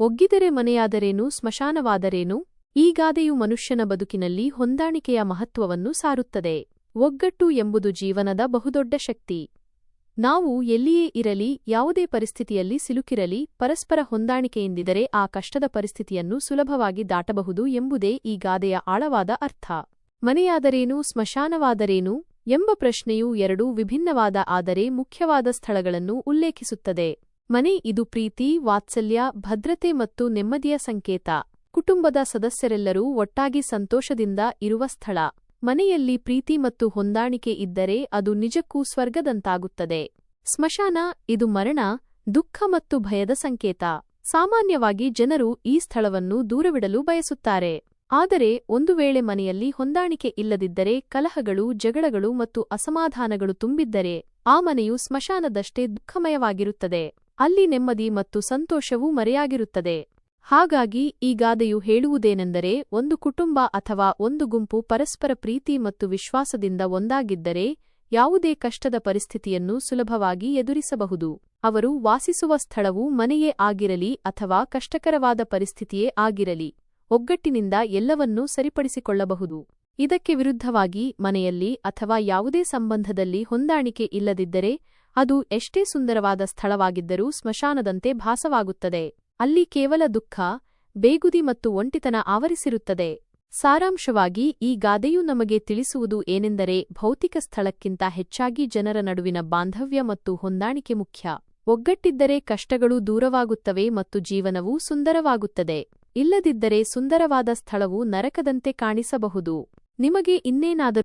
ಒಗ್ಗಿದರೆ ಮನೆಯಾದರೇನು ಸ್ಮಶಾನವಾದರೇನು? ಈ ಗಾದೆಯು ಮನುಷ್ಯನ ಬದುಕಿನಲ್ಲಿ ಹೊಂದಾಣಿಕೆಯ ಮಹತ್ವವನ್ನು ಸಾರುತ್ತದೆ. ಒಗ್ಗಟ್ಟು ಎಂಬುದು ಜೀವನದ ಬಹುದೊಡ್ಡ ಶಕ್ತಿ. ನಾವು ಎಲ್ಲಿಯೇ ಇರಲಿ, ಯಾವುದೇ ಪರಿಸ್ಥಿತಿಯಲ್ಲಿ ಸಿಲುಕಿರಲಿ, ಪರಸ್ಪರ ಹೊಂದಾಣಿಕೆಯಿಂದಿದ್ದರೆ ಆ ಕಷ್ಟದ ಪರಿಸ್ಥಿತಿಯನ್ನು ಸುಲಭವಾಗಿ ದಾಟಬಹುದು ಎಂಬುದೇ ಈ ಗಾದೆಯ ಆಳವಾದ ಅರ್ಥ. ಮನೆಯಾದರೇನು ಸ್ಮಶಾನವಾದರೇನು ಎಂಬ ಪ್ರಶ್ನೆಯು ಎರಡು ವಿಭಿನ್ನವಾದ ಆದರೆ ಮುಖ್ಯವಾದ ಸ್ಥಳಗಳನ್ನು ಉಲ್ಲೇಖಿಸುತ್ತದೆ. ಮನೆ ಇದು ಪ್ರೀತಿ, ವಾತ್ಸಲ್ಯ, ಭದ್ರತೆ ಮತ್ತು ನೆಮ್ಮದಿಯ ಸಂಕೇತ. ಕುಟುಂಬದ ಸದಸ್ಯರೆಲ್ಲರೂ ಒಟ್ಟಾಗಿ ಸಂತೋಷದಿಂದ ಇರುವ ಸ್ಥಳ. ಮನೆಯಲ್ಲಿ ಪ್ರೀತಿ ಮತ್ತು ಹೊಂದಾಣಿಕೆ ಇದ್ದರೆ ಅದು ನಿಜಕ್ಕೂ ಸ್ವರ್ಗದಂತಾಗುತ್ತದೆ. ಸ್ಮಶಾನ ಇದು ಮರಣ, ದುಃಖ ಮತ್ತು ಭಯದ ಸಂಕೇತ. ಸಾಮಾನ್ಯವಾಗಿ ಜನರು ಈ ಸ್ಥಳವನ್ನು ದೂರವಿಡಲು ಬಯಸುತ್ತಾರೆ. ಆದರೆ ಒಂದು ವೇಳೆ ಮನೆಯಲ್ಲಿ ಹೊಂದಾಣಿಕೆ ಇಲ್ಲದಿದ್ದರೆ, ಕಲಹಗಳು, ಜಗಳಗಳು ಮತ್ತು ಅಸಮಾಧಾನಗಳು ತುಂಬಿದ್ದರೆ, ಆ ಮನೆಯು ಸ್ಮಶಾನದಷ್ಟೇ ದುಃಖಮಯವಾಗಿರುತ್ತದೆ. ಅಲ್ಲಿ ನೆಮ್ಮದಿ ಮತ್ತು ಸಂತೋಷವೂ ಮರೆಯಾಗಿರುತ್ತದೆ. ಹಾಗಾಗಿ ಈ ಗಾದೆಯು ಹೇಳುವುದೇನೆಂದರೆ, ಒಂದು ಕುಟುಂಬ ಅಥವಾ ಒಂದು ಗುಂಪು ಪರಸ್ಪರ ಪ್ರೀತಿ ಮತ್ತು ವಿಶ್ವಾಸದಿಂದ ಒಂದಾಗಿದ್ದರೆ ಯಾವುದೇ ಕಷ್ಟದ ಪರಿಸ್ಥಿತಿಯನ್ನು ಸುಲಭವಾಗಿ ಎದುರಿಸಬಹುದು. ಅವರು ವಾಸಿಸುವ ಸ್ಥಳವು ಮನೆಯೇ ಆಗಿರಲಿ ಅಥವಾ ಕಷ್ಟಕರವಾದ ಪರಿಸ್ಥಿತಿಯೇ ಆಗಿರಲಿ, ಒಗ್ಗಟ್ಟಿನಿಂದ ಎಲ್ಲವನ್ನೂ ಸರಿಪಡಿಸಿಕೊಳ್ಳಬಹುದು. ಇದಕ್ಕೆ ವಿರುದ್ಧವಾಗಿ ಮನೆಯಲ್ಲಿ ಅಥವಾ ಯಾವುದೇ ಸಂಬಂಧದಲ್ಲಿ ಹೊಂದಾಣಿಕೆ ಇಲ್ಲದಿದ್ದರೆ ಅದು ಎಷ್ಟೇ ಸುಂದರವಾದ ಸ್ಥಳವಾಗಿದ್ದರೂ ಸ್ಮಶಾನದಂತೆ ಭಾಸವಾಗುತ್ತದೆ. ಅಲ್ಲಿ ಕೇವಲ ದುಃಖ, ಬೇಗುದಿ ಮತ್ತು ಒಂಟಿತನ ಆವರಿಸಿರುತ್ತದೆ. ಸಾರಾಂಶವಾಗಿ ಈ ಗಾದೆಯು ನಮಗೆ ತಿಳಿಸುವುದು ಏನೆಂದರೆ, ಭೌತಿಕ ಸ್ಥಳಕ್ಕಿಂತ ಹೆಚ್ಚಾಗಿ ಜನರ ನಡುವಿನ ಬಾಂಧವ್ಯ ಮತ್ತು ಹೊಂದಾಣಿಕೆ ಮುಖ್ಯ. ಒಗ್ಗಟ್ಟಿದ್ದರೆ ಕಷ್ಟಗಳು ದೂರವಾಗುತ್ತವೆ ಮತ್ತು ಜೀವನವೂ ಸುಂದರವಾಗುತ್ತದೆ. ಇಲ್ಲದಿದ್ದರೆ ಸುಂದರವಾದ ಸ್ಥಳವು ನರಕದಂತೆ ಕಾಣಿಸಬಹುದು. ನಿಮಗೆ ಇನ್ನೇನಾದರೂ